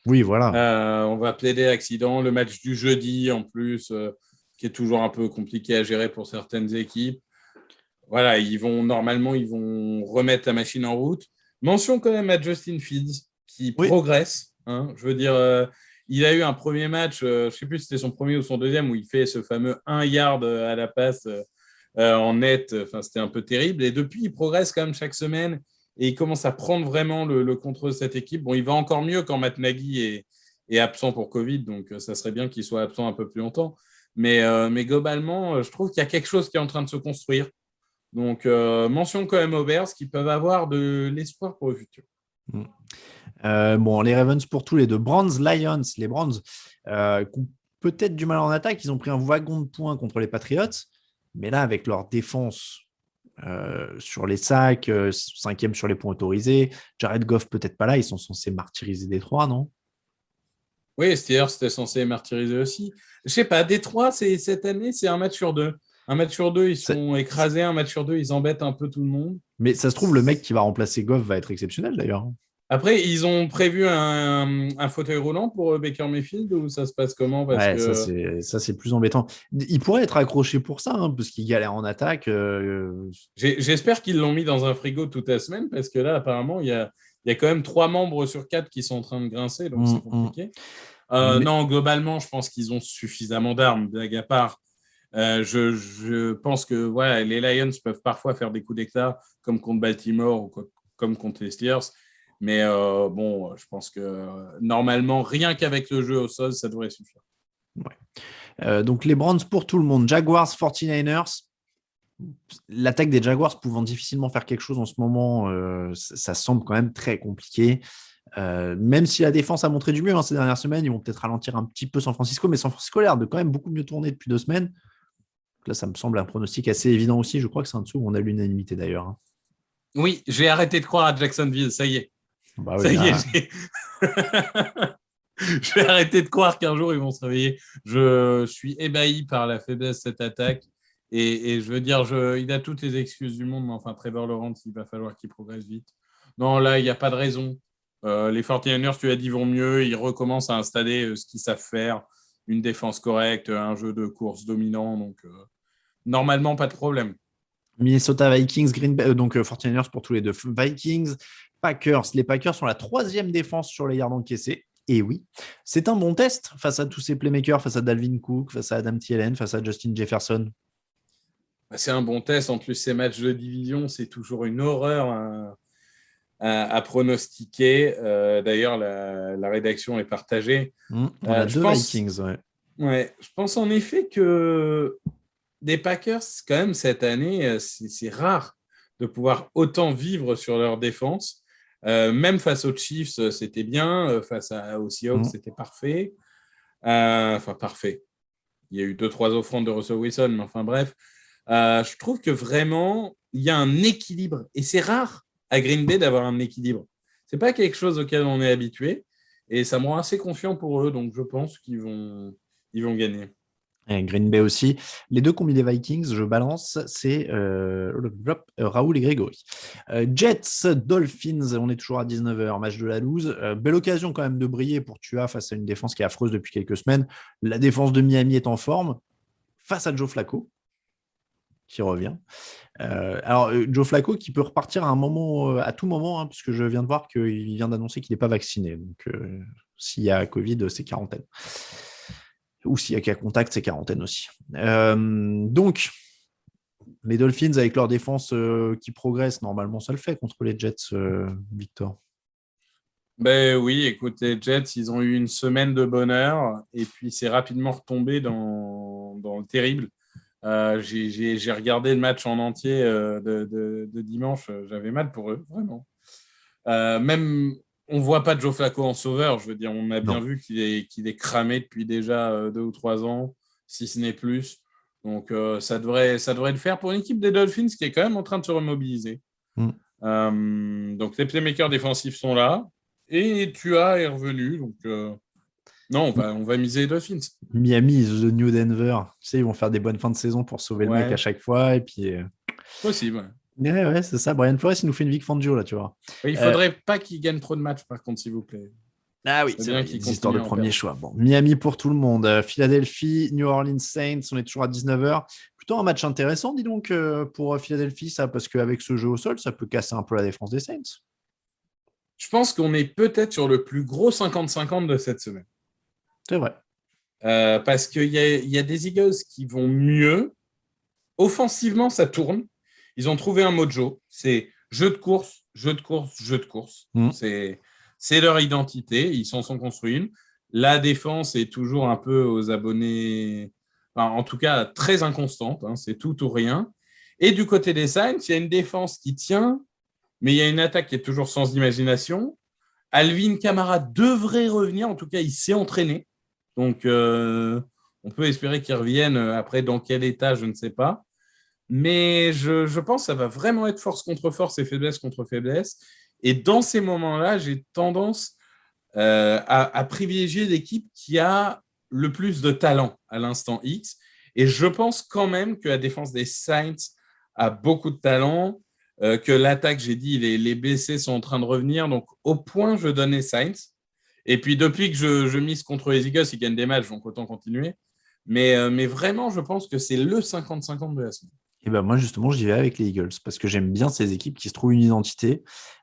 Oui, voilà. On va plaider accident. Le match du jeudi, en plus, qui est toujours un peu compliqué à gérer pour certaines équipes. voilà, ils vont remettre la machine en route. Mention quand même à Justin Fields qui progresse. Hein. Je veux dire, il a eu un premier match, je ne sais plus si c'était son premier ou son deuxième, où il fait ce fameux 1 yard à la passe en net. Enfin, c'était un peu terrible. Et depuis, il progresse quand même chaque semaine et il commence à prendre vraiment le contrôle de cette équipe. Bon, il va encore mieux quand Matt Nagy est absent pour Covid, donc ça serait bien qu'il soit absent un peu plus longtemps. Mais globalement, je trouve qu'il y a quelque chose qui est en train de se construire. Donc, mention quand même aux Bears qui peuvent avoir de l'espoir pour le futur. Bon, les Ravens pour tous les deux. Browns, Lions. Les Browns qui ont peut-être du mal en attaque. Ils ont pris un wagon de points contre les Patriots. Mais là, avec leur défense sur les sacs, 5e sur les points autorisés, Jared Goff peut-être pas là. Ils sont censés martyriser Détroit, non? Oui, Steelers, c'était censé martyriser aussi. Je sais pas, Détroit, cette année, c'est un match sur deux. Un match sur deux, ils sont écrasés. Un match sur deux, ils embêtent un peu tout le monde. Mais ça se trouve, le mec qui va remplacer Goff va être exceptionnel d'ailleurs. Après, ils ont prévu un fauteuil roulant pour Baker Mayfield ou ça se passe comment? Ça, c'est plus embêtant. Il pourrait être accroché pour ça, hein, parce qu'il galère en attaque. J'espère qu'ils l'ont mis dans un frigo toute la semaine parce que là, apparemment, il y a quand même 3 membres sur 4 qui sont en train de grincer, donc c'est compliqué. Non, globalement, je pense qu'ils ont suffisamment d'armes, blague à part. Je pense que les Lions peuvent parfois faire des coups d'éclat comme contre Baltimore ou comme contre les Steelers. Mais je pense que normalement, rien qu'avec le jeu au sol, ça devrait suffire. Ouais. Donc, les Browns pour tout le monde. Jaguars, 49ers. L'attaque des Jaguars pouvant difficilement faire quelque chose en ce moment, ça semble quand même très compliqué. Même si la défense a montré du mieux ces dernières semaines, ils vont peut-être ralentir un petit peu San Francisco, mais San Francisco a l'air de quand même beaucoup mieux tourner depuis 2 semaines. Donc là, ça me semble un pronostic assez évident aussi. Je crois que c'est un dessous où on a l'unanimité d'ailleurs. Hein. Oui, j'ai arrêté de croire à Jacksonville, ça y est. Bah oui, ça y est, j'ai arrêté de croire qu'un jour ils vont se réveiller. Je suis ébahi par la faiblesse de cette attaque. Et je veux dire, il a toutes les excuses du monde, mais enfin, Trevor Lawrence, il va falloir qu'il progresse vite. Non, là, il n'y a pas de raison. Les 49ers, tu as dit, vont mieux. Ils recommencent à installer ce qu'ils savent faire. Une défense correcte, un jeu de course dominant. Donc, normalement, pas de problème. Minnesota Vikings, Green Bay, donc 49ers pour tous les deux. Vikings, Packers. Les Packers sont la 3e défense sur les yards encaissés. Et oui, c'est un bon test face à tous ces playmakers, face à Dalvin Cook, face à Adam Thielen, face à Justin Jefferson. C'est un bon test. En plus, ces matchs de division, c'est toujours une horreur à pronostiquer. D'ailleurs, la rédaction est partagée. On a deux Vikings, ouais. Je pense en effet que des Packers, quand même, cette année, c'est rare de pouvoir autant vivre sur leur défense. Même face aux Chiefs, c'était bien. Face aux Seahawks, c'était parfait. Parfait. Il y a eu 2-3 offrandes de Russell Wilson, mais enfin bref. Je trouve que vraiment, il y a un équilibre. Et c'est rare à Green Bay d'avoir un équilibre. Ce n'est pas quelque chose auquel on est habitué. Et ça me rend assez confiant pour eux. Donc, je pense qu'ils vont gagner. Et Green Bay aussi. Les deux combinés Vikings, je balance, c'est Raoul et Grégory. Jets, Dolphins, on est toujours à 19h, match de la loose. Belle occasion quand même de briller pour Tua face à une défense qui est affreuse depuis quelques semaines. La défense de Miami est en forme face à Joe Flacco, qui revient. Alors, Joe Flacco qui peut repartir à tout moment, hein, puisque je viens de voir qu'il vient d'annoncer qu'il n'est pas vacciné. Donc, s'il y a Covid, c'est quarantaine. Ou s'il y a cas contact, c'est quarantaine aussi. Donc, les Dolphins, avec leur défense qui progresse, normalement, ça le fait contre les Jets, Victor. Ben oui, écoute, les Jets, ils ont eu une semaine de bonheur et puis c'est rapidement retombé dans le terrible. J'ai regardé le match en entier de dimanche. J'avais mal pour eux, vraiment. Même, on ne voit pas Joe Flacco en sauveur. Je veux dire, on a bien vu qu'il est cramé depuis déjà 2 ou 3 ans, si ce n'est plus. Donc, ça devrait le faire pour une équipe des Dolphins qui est quand même en train de se remobiliser. Donc, les playmakers défensifs sont là. Et Tua est revenu. Donc, non, on va miser les Dolphins. Miami is the new Denver. Tu sais, ils vont faire des bonnes fins de saison pour sauver le mec à chaque fois. Et puis, possible. Ouais, c'est ça. Brian Flores, il nous fait une Vic Fangio, là, tu vois. Il ne faudrait pas qu'il gagne trop de matchs, par contre, s'il vous plaît. Ah oui, c'est bien qu'il histoire de premier choix. Bon, Miami pour tout le monde. Philadelphie, New Orleans Saints, on est toujours à 19h. plutôt un match intéressant, dis donc, pour Philadelphie, ça, parce qu'avec ce jeu au sol, ça peut casser un peu la défense des Saints. Je pense qu'on est peut-être sur le plus gros 50-50 de cette semaine. C'est vrai. Parce qu'il y a des Eagles qui vont mieux. Offensivement, ça tourne. Ils ont trouvé un mojo. C'est jeu de course, jeu de course, jeu de course. C'est leur identité. Ils s'en sont construits une. La défense est toujours un peu aux abonnés, enfin, en tout cas très inconstante. C'est tout ou rien. Et du côté des Saints, il y a une défense qui tient, mais il y a une attaque qui est toujours sans imagination. Alvin Kamara devrait revenir. En tout cas, il s'est entraîné. Donc, on peut espérer qu'il revienne. Après, dans quel état, je ne sais pas. Mais je pense que ça va vraiment être force contre force et faiblesse contre faiblesse. Et dans ces moments-là, j'ai tendance à privilégier l'équipe qui a le plus de talent à l'instant X. Et je pense quand même que la défense des Saints a beaucoup de talent, que l'attaque, j'ai dit, les blessés sont en train de revenir. Donc, au point, je donne les Saints. Et puis, depuis que je mise contre les Eagles, ils gagnent des matchs, donc autant continuer. Mais vraiment, je pense que c'est le 50-50 de la semaine. Et ben moi, justement, j'y vais avec les Eagles parce que j'aime bien ces équipes qui se trouvent une identité.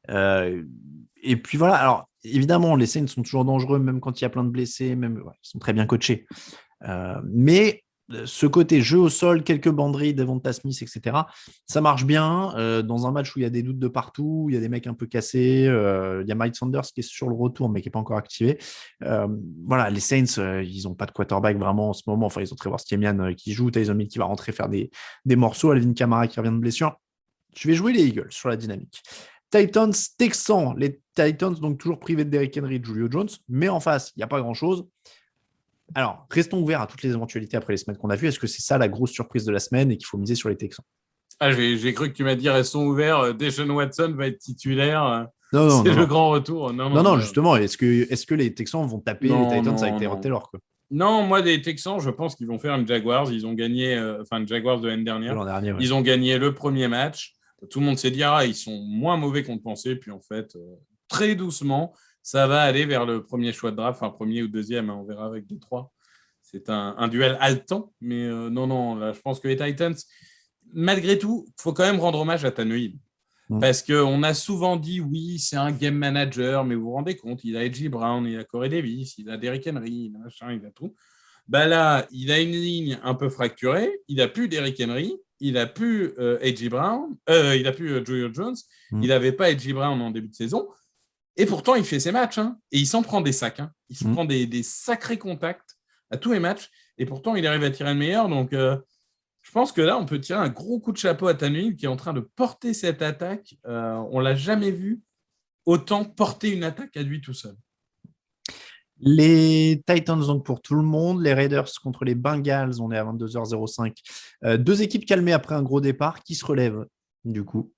Et puis voilà, alors évidemment, les Saints sont toujours dangereux, même quand il y a plein de blessés, même, ils sont très bien coachés. Mais ce côté jeu au sol, quelques banderies, Devonta Smith, etc., ça marche bien. Dans un match où il y a des doutes de partout, il y a des mecs un peu cassés, il y a Miles Sanders qui est sur le retour, mais qui n'est pas encore activé. Voilà, les Saints, ils n'ont pas de quarterback vraiment en ce moment. Enfin, ils ont Trevor Siemian qui joue, Tyson Hill qui va rentrer faire des morceaux, Alvin Kamara qui revient de blessure. Je vais jouer les Eagles sur la dynamique. Titans, Texans. Les Titans, donc toujours privés de Derrick Henry et de Julio Jones, mais en face, il n'y a pas grand-chose. Alors, restons ouverts à toutes les éventualités après les semaines qu'on a vues. Est-ce que c'est ça la grosse surprise de la semaine et qu'il faut miser sur les Texans? J'ai cru que tu m'as dit restons ouverts, Deshaun Watson va être titulaire. Non, c'est le grand retour. Non, justement. Est-ce que les Texans vont taper les Titans avec Tyrod Taylor, quoi? Non, moi, des Texans, je pense qu'ils vont faire une Jaguars. Ils ont gagné, une Jaguars de l'année dernière. L'an dernier, ouais. Ils ont gagné le premier match. Tout le monde s'est dit, ils sont moins mauvais qu'on ne pensait. Puis en fait, très doucement, ça va aller vers le premier choix de draft, premier ou deuxième, on verra avec 2-3. C'est un duel haletant, mais non, là, je pense que les Titans, malgré tout, il faut quand même rendre hommage à Tannehill. Parce qu'on a souvent dit, oui, c'est un game manager, mais vous vous rendez compte, il a A.J. Brown, il a Corey Davis, il a Derrick Henry, il a tout. Là, il a une ligne un peu fracturée, il n'a plus Derrick Henry, il n'a plus A.J. Brown, il n'a plus Julio Jones, il n'avait pas A.J. Brown en début de saison, et pourtant, il fait ses matchs, et il s'en prend des sacs, il se prend des sacrés contacts à tous les matchs, et pourtant, il arrive à tirer le meilleur. Donc, je pense que là, on peut tirer un gros coup de chapeau à Tannehill qui est en train de porter cette attaque. On ne l'a jamais vu autant porter une attaque à lui tout seul. Les Titans, donc pour tout le monde, les Raiders contre les Bengals, on est à 22h05. Deux équipes calmées après un gros départ. Qui se relève, du coup?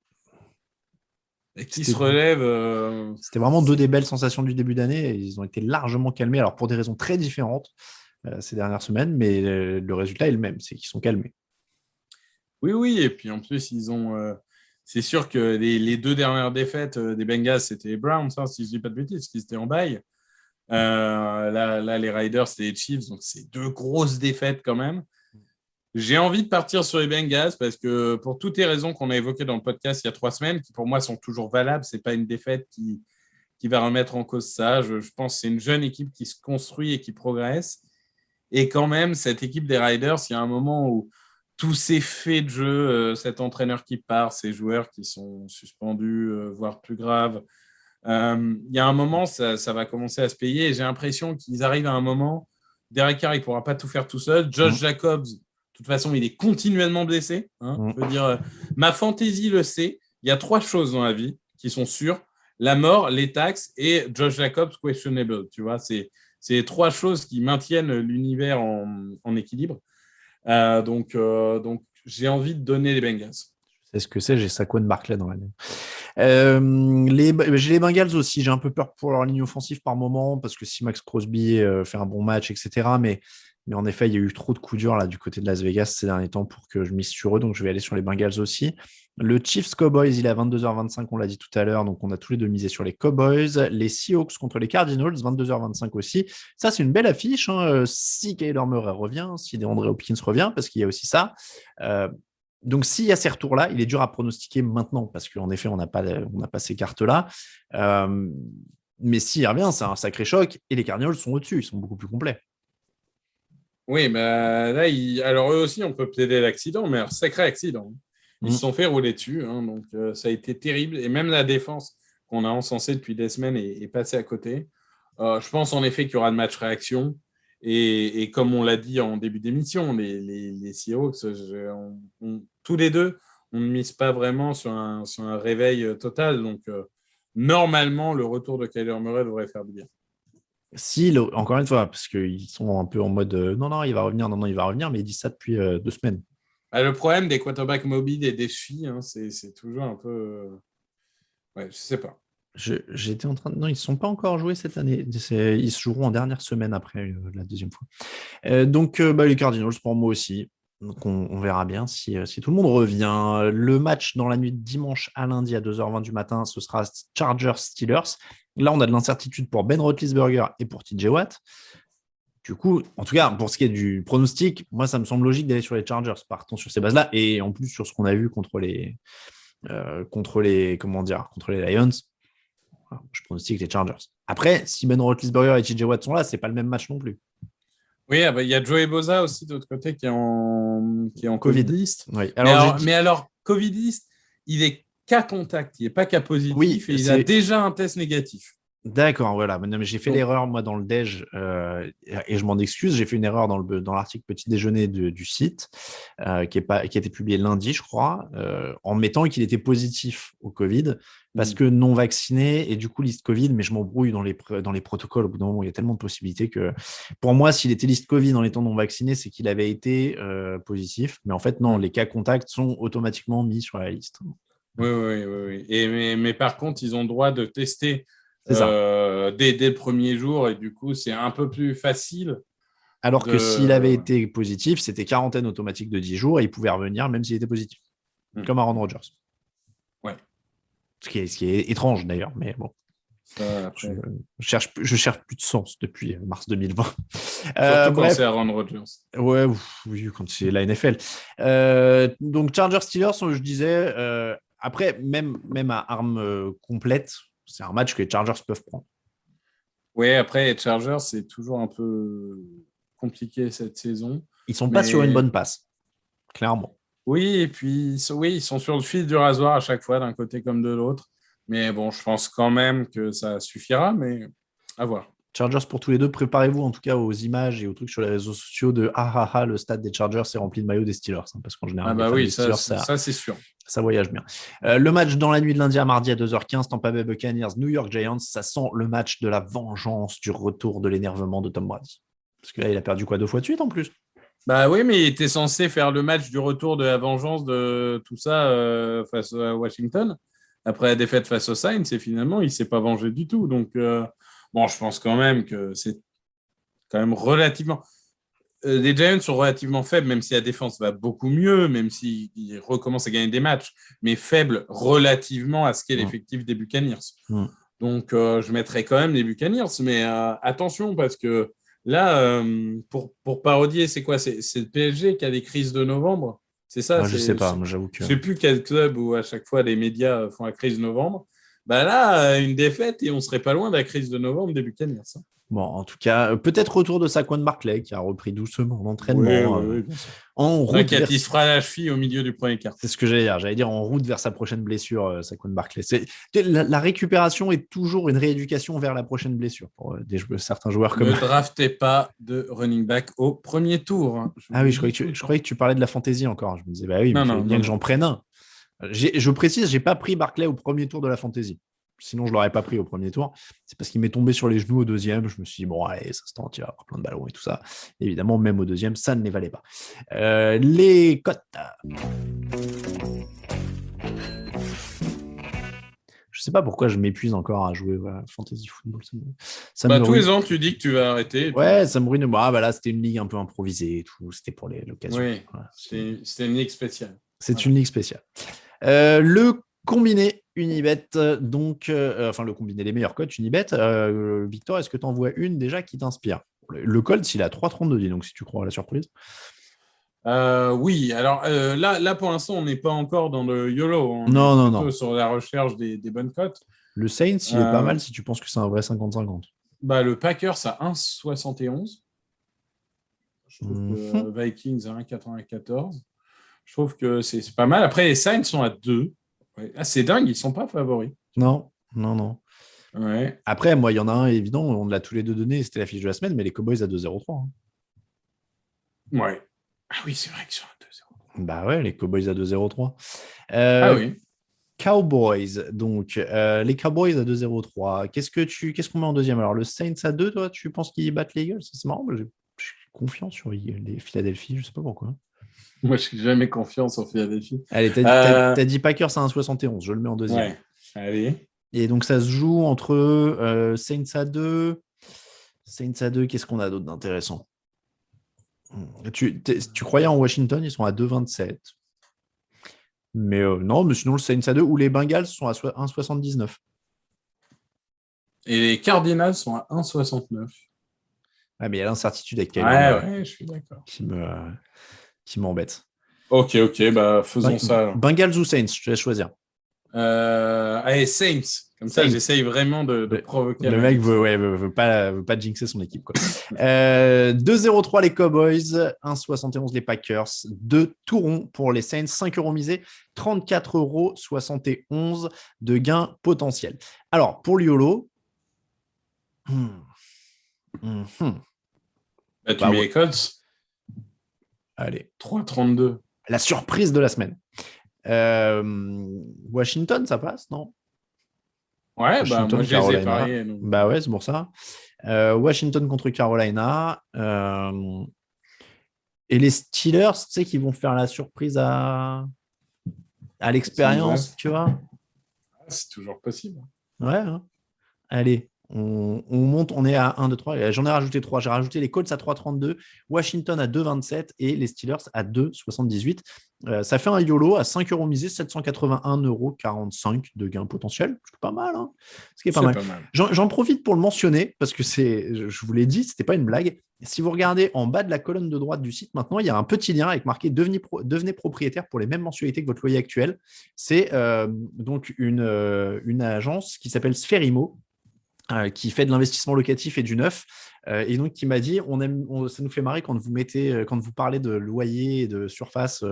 Et qui se relève C'était vraiment deux des belles sensations du début d'année. Et ils ont été largement calmés, alors pour des raisons très différentes ces dernières semaines, mais le résultat est le même, c'est qu'ils sont calmés. Oui, et puis en plus, ils ont. C'est sûr que les deux dernières défaites des Bengals, c'était les Browns, si je ne dis pas de bêtises, qui étaient en bail. Là, les Raiders, c'était les Chiefs, donc c'est deux grosses défaites quand même. J'ai envie de partir sur les Bengals parce que pour toutes les raisons qu'on a évoquées dans le podcast il y a 3 semaines, qui pour moi sont toujours valables, ce n'est pas une défaite qui va remettre en cause ça. Je pense que c'est une jeune équipe qui se construit et qui progresse. Et quand même, cette équipe des Raiders, il y a un moment où tous ces faits de jeu, cet entraîneur qui part, ces joueurs qui sont suspendus, voire plus grave, il y a un moment, ça va commencer à se payer. Et j'ai l'impression qu'ils arrivent à un moment, Derek Carr, il ne pourra pas tout faire tout seul. Josh Jacobs, de toute façon, il est continuellement blessé. Je veux dire, ma fantaisie le sait. Il y a 3 choses dans la vie qui sont sûres: la mort, les taxes et Josh Jacobs questionable. Tu vois, c'est 3 choses qui maintiennent l'univers en équilibre. Donc, j'ai envie de donner les Bengals. C'est ce que c'est, j'ai Saquon Barkley dans la main. J'ai les Bengals aussi, j'ai un peu peur pour leur ligne offensive par moment, parce que si Max Crosby fait un bon match, etc., mais Mais en effet, il y a eu trop de coups durs là, du côté de Las Vegas ces derniers temps pour que je mise sur eux. Donc, je vais aller sur les Bengals aussi. Le Chiefs Cowboys, il est à 22h25, on l'a dit tout à l'heure. Donc, on a tous les deux misé sur les Cowboys. Les Seahawks contre les Cardinals, 22h25 aussi. Ça, c'est une belle affiche. Si Kyler Murray revient, si DeAndre Hopkins revient, parce qu'il y a aussi ça. Donc, s'il y a ces retours-là, il est dur à pronostiquer maintenant, parce qu'en effet, on n'a pas ces cartes-là. Mais s'il revient, c'est un sacré choc. Et les Cardinals sont au-dessus, ils sont beaucoup plus complets. Oui, mais là, alors eux aussi, on peut plaider l'accident, mais un sacré accident. Ils se sont fait rouler dessus, donc ça a été terrible. Et même la défense qu'on a encensée depuis des semaines est passée à côté. Je pense en effet qu'il y aura de match réaction. Et comme on l'a dit en début d'émission, les Seahawks, tous les deux, on ne mise pas vraiment sur un réveil total. Donc, normalement, le retour de Kyler Murray devrait faire du bien. Si, encore une fois, parce qu'ils sont un peu en mode non, il va revenir, mais ils disent ça depuis 2 semaines. Le problème des quarterbacks mobiles et des chevilles, c'est toujours un peu. Ouais, je sais pas. J'étais en train de. Non, ils ne sont pas encore joués cette année. Ils se joueront en dernière semaine après la deuxième fois. Donc, les Cardinals pour moi aussi. Donc, on verra bien si tout le monde revient. Le match dans la nuit de dimanche à lundi à 2h20 du matin, ce sera Chargers-Steelers. Là, on a de l'incertitude pour Ben Roethlisberger et pour TJ Watt. Du coup, en tout cas, pour ce qui est du pronostic, moi, ça me semble logique d'aller sur les Chargers, partons sur ces bases-là. Et en plus, sur ce qu'on a vu contre les Lions, je pronostique les Chargers. Après, si Ben Roethlisberger et TJ Watt sont là, c'est pas le même match non plus. Oui, il y a Joey Bosa aussi, de l'autre côté, qui est en Covid-list. Oui. Mais alors, Covid-list, il est cas contact, il n'est pas cas positif, oui, et il a déjà un test négatif. D'accord, voilà. Mais j'ai fait l'erreur, moi, dans le déj, et je m'en excuse. J'ai fait une erreur dans l'article Petit Déjeuner du site, qui a été publié lundi, je crois, en mettant qu'il était positif au Covid, parce que non vacciné, et du coup, liste Covid, mais je m'embrouille dans les protocoles. Au bout d'un moment, il y a tellement de possibilités que, pour moi, s'il était liste Covid en étant non vacciné, c'est qu'il avait été positif. Mais en fait, non, les cas contacts sont automatiquement mis sur la liste. Oui. Mais par contre, ils ont le droit de tester dès le premier jour, et du coup, c'est un peu plus facile. Alors que s'il avait été positif, c'était quarantaine automatique de 10 jours et il pouvait revenir même s'il était positif. Comme Aaron Rodgers. Ouais. Ce qui est étrange d'ailleurs, mais bon. Je cherche plus de sens depuis mars 2020. Surtout quand c'est Aaron Rodgers. Ouais, oui, quand c'est la NFL. Donc Chargers-Steelers, je disais, après, même à arme complète, c'est un match que les Chargers peuvent prendre. Oui, après, les Chargers, c'est toujours un peu compliqué cette saison. Ils ne sont pas sur une bonne passe, clairement. Oui, et puis ils sont sur le fil du rasoir à chaque fois, d'un côté comme de l'autre. Mais bon, je pense quand même que ça suffira, mais à voir. Chargers pour tous les deux, préparez-vous en tout cas aux images et aux trucs sur les réseaux sociaux de le stade des Chargers est rempli de maillots des Steelers, parce qu'en général, ça c'est sûr. Ça voyage bien. Le match dans la nuit de lundi à mardi à 2h15, Tampa Bay Buccaneers, New York Giants, ça sent le match de la vengeance, du retour de l'énervement de Tom Brady. Parce que là, il a perdu 2 fois de suite en plus. Bah oui, mais il était censé faire le match du retour de la vengeance de tout ça face à Washington. Après la défaite face aux Saints, et finalement, il ne s'est pas vengé du tout. Donc, je pense quand même que c'est quand même relativement... les Giants sont relativement faibles, même si la défense va beaucoup mieux, même s'ils recommencent à gagner des matchs, mais faibles relativement à ce qu'est l'effectif des Buccaneers. Donc, je mettrais quand même les Buccaneers, mais attention, parce que là, pour parodier, c'est quoi ? C'est le PSG qui a les crises de novembre ? C'est ça ? Je ne sais pas, moi, j'avoue que... Je ne sais plus quel club où à chaque fois les médias font la crise de novembre. Là, une défaite et on ne serait pas loin de la crise de novembre des Buccaneers. Bon, en tout cas, peut-être retour de Saquon Barkley qui a repris doucement l'entraînement. Oui, en route il se fera la cheville au milieu du premier quart. C'est ce que j'allais dire. J'allais dire en route vers sa prochaine blessure, Saquon Barkley. La récupération est toujours une rééducation vers la prochaine blessure pour certains joueurs comme. Ne draftez pas de running back au premier tour. Hein. Oui, je croyais que tu parlais de la fantaisie encore. Je me disais, oui, mais bien que j'en prenne un. Je précise, je n'ai pas pris Barkley au premier tour de la fantaisie. Sinon, je ne l'aurais pas pris au premier tour. C'est parce qu'il m'est tombé sur les genoux au deuxième. Je me suis dit, bon, allez, ça se tente, il va avoir plein de ballons et tout ça. Et évidemment, même au deuxième, ça ne les valait pas. Les cotes. Je ne sais pas pourquoi je m'épuise encore à jouer à Fantasy Football. Ça me Tous ruine. les ans, tu dis que tu vas arrêter. Ouais, ça me ruine. Là, c'était une ligue un peu improvisée et tout. C'était pour l'occasion. Oui, Voilà. c'était une ligue spéciale. C'est une ligue spéciale. Le combiné Unibet, donc, le combiné des meilleurs cotes Unibet. Victor, est-ce que tu en vois une déjà qui t'inspire? Le Colts, il a 3,32, dis donc, si tu crois à la surprise. Oui, alors là, pour l'instant, on n'est pas encore dans le YOLO. On est plutôt sur la recherche des bonnes cotes. Le Saints, il est pas mal si tu penses que c'est un vrai 50-50. Le Packers à 1,71. Je trouve que Vikings à 1,94. Je trouve que c'est pas mal. Après, les Saints sont à 2. Ouais. Ah, c'est dingue, ils ne sont pas favoris. Non. Ouais. Après, moi, il y en a un évident, on l'a tous les deux donné, c'était la fiche de la semaine, mais les Cowboys à 2,03. Ouais. Ah oui, c'est vrai qu'ils sont à 2,03. Bah ouais, les Cowboys à 2,03. Ah oui. Cowboys, donc les Cowboys à 2,03. Qu'est-ce qu'on met en deuxième? Alors, le Saints à 2, toi, tu penses qu'ils battent les Eagles? C'est marrant, je suis confiant sur les Philadelphie, je sais pas pourquoi. Moi, je n'ai jamais confiance en Philadelphie. Allez, t'as dit Packers à 1,71, je le mets en deuxième. Ouais, allez. Et donc, ça se joue entre Saints à 2. Saints à 2, qu'est-ce qu'on a d'autre d'intéressant? Tu croyais en Washington, ils sont à 2,27. Mais non, mais sinon, le Saints à 2 ou les Bengals sont à 1,79. Et les Cardinals sont à 1,69. Ah, mais il y a l'incertitude avec Kyler Ouais, je suis d'accord. qui m'embête. Ok, faisons ça. Bengals ou Saints, je te laisse choisir. Allez, Saints. Comme ça, j'essaye vraiment de provoquer. Le mec veut pas jinxer son équipe. 2,03 les Cowboys, 1,71 les Packers, 2 tout rond pour les Saints, 5 euros misés, 34,71 € de gain potentiel. Alors, pour le YOLO, Tu mets les Colts. Allez. 3,32. La surprise de la semaine. Washington, ça passe, non? Ouais, Washington, moi je les ai pariés. Donc... Bah ouais, c'est pour ça. Washington contre Carolina. Et les Steelers, tu sais, qui vont faire la surprise à l'expérience, tu vois. C'est toujours possible. Ouais. Hein. Allez, on monte, on est à 1, 2, 3. J'en ai rajouté 3. J'ai rajouté les Colts à 3,32, Washington à 2,27 et les Steelers à 2,78. Ça fait un YOLO à 5 euros misés, 781,45 € de gain potentiel. C'est pas mal, hein. Ce qui est pas mal. J'en profite pour le mentionner parce que je vous l'ai dit, c'était pas une blague. Si vous regardez en bas de la colonne de droite du site, maintenant, il y a un petit lien avec marqué devenez propriétaire pour les mêmes mensualités que votre loyer actuel. C'est donc une agence qui s'appelle Sferimo. Qui fait de l'investissement locatif et du neuf, et donc qui m'a dit ça nous fait marrer quand vous parlez de loyer et de surface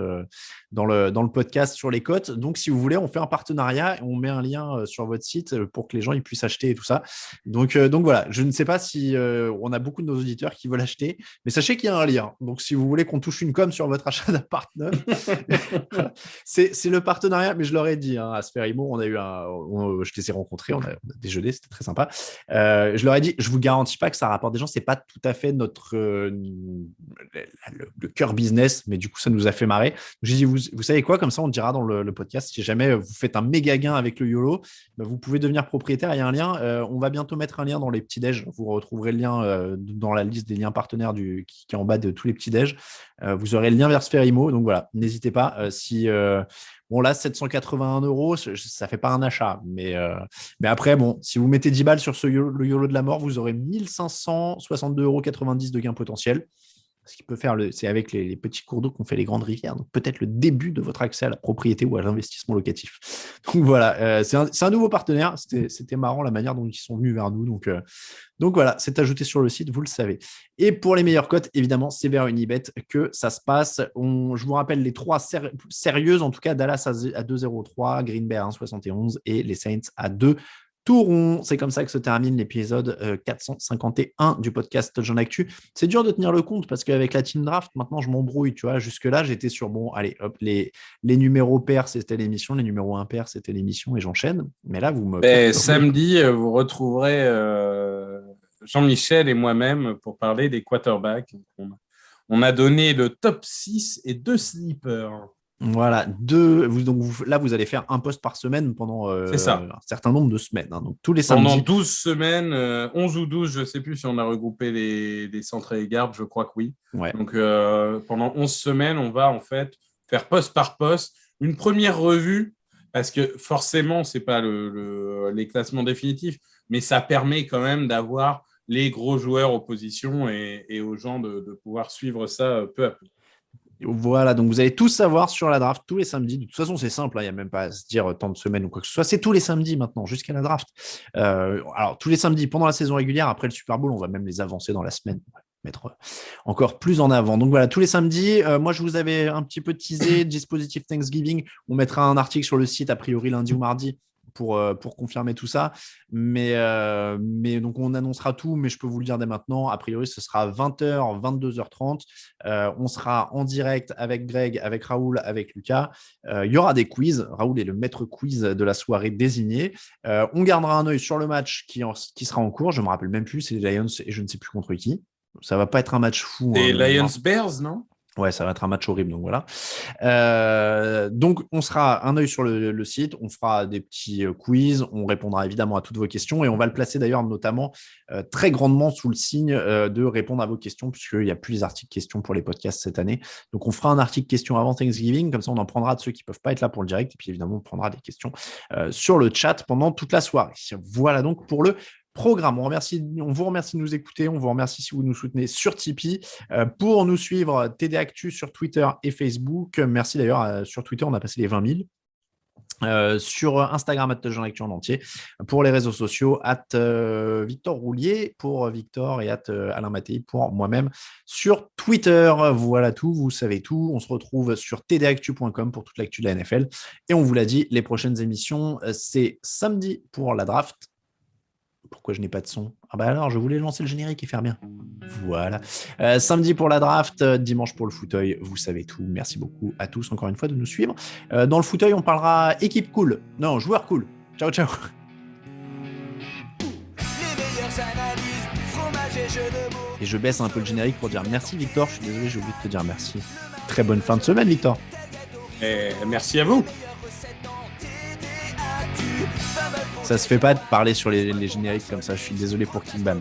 dans le podcast sur les cotes. Donc, si vous voulez, on fait un partenariat et on met un lien sur votre site pour que les gens ils puissent acheter et tout ça. Donc voilà, je ne sais pas si on a beaucoup de nos auditeurs qui veulent acheter, mais sachez qu'il y a un lien. Donc, si vous voulez qu'on touche une com sur votre achat d'appart neuf, c'est le partenariat. Mais je leur ai dit à Sferimo, je les ai rencontrés, on a déjeuné, c'était très sympa. Je leur ai dit, je vous garantis pas que ça rapporte des gens, c'est pas tout à fait notre le cœur business, mais du coup ça nous a fait marrer. J'ai dit, vous savez quoi, comme ça on dira dans le podcast, si jamais vous faites un méga gain avec le YOLO, vous pouvez devenir propriétaire. Il y a un lien, on va bientôt mettre un lien dans les petits déj, vous retrouverez le lien dans la liste des liens partenaires qui est en bas de tous les petits déj. Vous aurez le lien vers Sferimo, donc voilà, n'hésitez pas. Bon, là, 781 €, ça ne fait pas un achat. Mais après, bon, si vous mettez 10 balles sur le YOLO de la mort, vous aurez 1562,90 € de gain potentiel. Ce qui peut faire, c'est avec les petits cours d'eau qu'on fait les grandes rivières. Donc, peut-être le début de votre accès à la propriété ou à l'investissement locatif. Donc, voilà, c'est un nouveau partenaire. C'était marrant la manière dont ils sont venus vers nous. Donc voilà, c'est ajouté sur le site, vous le savez. Et pour les meilleures cotes, évidemment, c'est vers Unibet que ça se passe. Je vous rappelle les 3 sérieuses, en tout cas, Dallas à 2,03, Green Bay à 1,71 et les Saints à 2. Tout rond, c'est comme ça que se termine l'épisode 451 du podcast Touchdown Actu. C'est dur de tenir le compte parce qu'avec la team draft, maintenant je m'embrouille, tu vois. Jusque-là, j'étais sur allez, hop, les numéros pairs, c'était l'émission, les numéros impairs, c'était l'émission et j'enchaîne. Mais là, vous me. Samedi, vous retrouverez Jean-Michel et moi-même pour parler des quarterbacks. On a donné le top 6 et 2 sleepers. Voilà, là, vous allez faire un post par semaine pendant C'est ça. un certain nombre de semaines. Hein. Donc, tous les Pendant samedis. 12 semaines, 11 ou 12, je ne sais plus si on a regroupé les centres et les gardes, je crois que oui. Ouais. Donc, pendant 11 semaines, on va en fait faire poste par poste une première revue, parce que forcément, ce n'est pas les classements définitifs, mais ça permet quand même d'avoir les gros joueurs opposition et aux gens de pouvoir suivre ça peu à peu. Voilà, donc vous allez tout savoir sur la draft tous les samedis. De toute façon, c'est simple, il n'y a même pas à se dire tant de semaines ou quoi que ce soit. C'est tous les samedis maintenant, jusqu'à la draft. Alors, tous les samedis pendant la saison régulière, après le Super Bowl, on va même les avancer dans la semaine, mettre encore plus en avant. Donc voilà, tous les samedis. Moi, je vous avais un petit peu teasé dispositif Thanksgiving. On mettra un article sur le site, a priori lundi ou mardi, pour confirmer tout ça. Mais donc, on annoncera tout, mais je peux vous le dire dès maintenant. A priori, ce sera 20h, 22h30. On sera en direct avec Greg, avec Raoul, avec Lucas. Il y aura des quiz. Raoul est le maître quiz de la soirée désigné. On gardera un œil sur le match qui sera en cours. Je ne me rappelle même plus, c'est les Lions et je ne sais plus contre qui. Ça ne va pas être un match fou. Et Lions-Bears, non ? Ouais, ça va être un match horrible, donc voilà. Donc, on sera un œil sur le site, on fera des petits quiz, on répondra évidemment à toutes vos questions et on va le placer d'ailleurs notamment très grandement sous le signe de répondre à vos questions puisqu'il n'y a plus les articles questions pour les podcasts cette année. Donc, on fera un article questions avant Thanksgiving, comme ça on en prendra de ceux qui ne peuvent pas être là pour le direct et puis évidemment on prendra des questions sur le chat pendant toute la soirée. Voilà donc pour le programme. On vous remercie de nous écouter. On vous remercie si vous nous soutenez sur Tipeee. Pour nous suivre, TD Actu sur Twitter et Facebook. Merci d'ailleurs. Sur Twitter, on a passé les 20 000. Sur Instagram, @Jean-Actu en entier. Pour les réseaux sociaux, @Victor Roulier pour Victor et @Alain Mattei pour moi-même sur Twitter. Voilà tout, vous savez tout. On se retrouve sur tdactu.com pour toute l'actu de la NFL. Et on vous l'a dit, les prochaines émissions, c'est samedi pour la draft. Pourquoi je n'ai pas de son ? Ah bah alors, je voulais lancer le générique et faire bien. Voilà. Samedi pour la draft, dimanche pour le fauteuil, vous savez tout. Merci beaucoup à tous encore une fois de nous suivre. Dans le fauteuil, on parlera équipe cool. Non, joueur cool. Ciao, ciao. Et je baisse un peu le générique pour dire merci Victor. Je suis désolé, j'ai oublié de te dire merci. Très bonne fin de semaine Victor. Et merci à vous. Ça se fait pas de parler sur les génériques comme ça. Je suis désolé pour Kickban.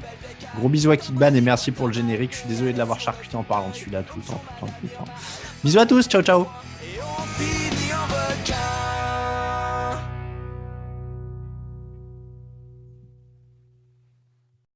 Gros bisous à Kickban et merci pour le générique. Je suis désolé de l'avoir charcuté en parlant de celui-là tout le temps. Bisous à tous. Ciao, ciao.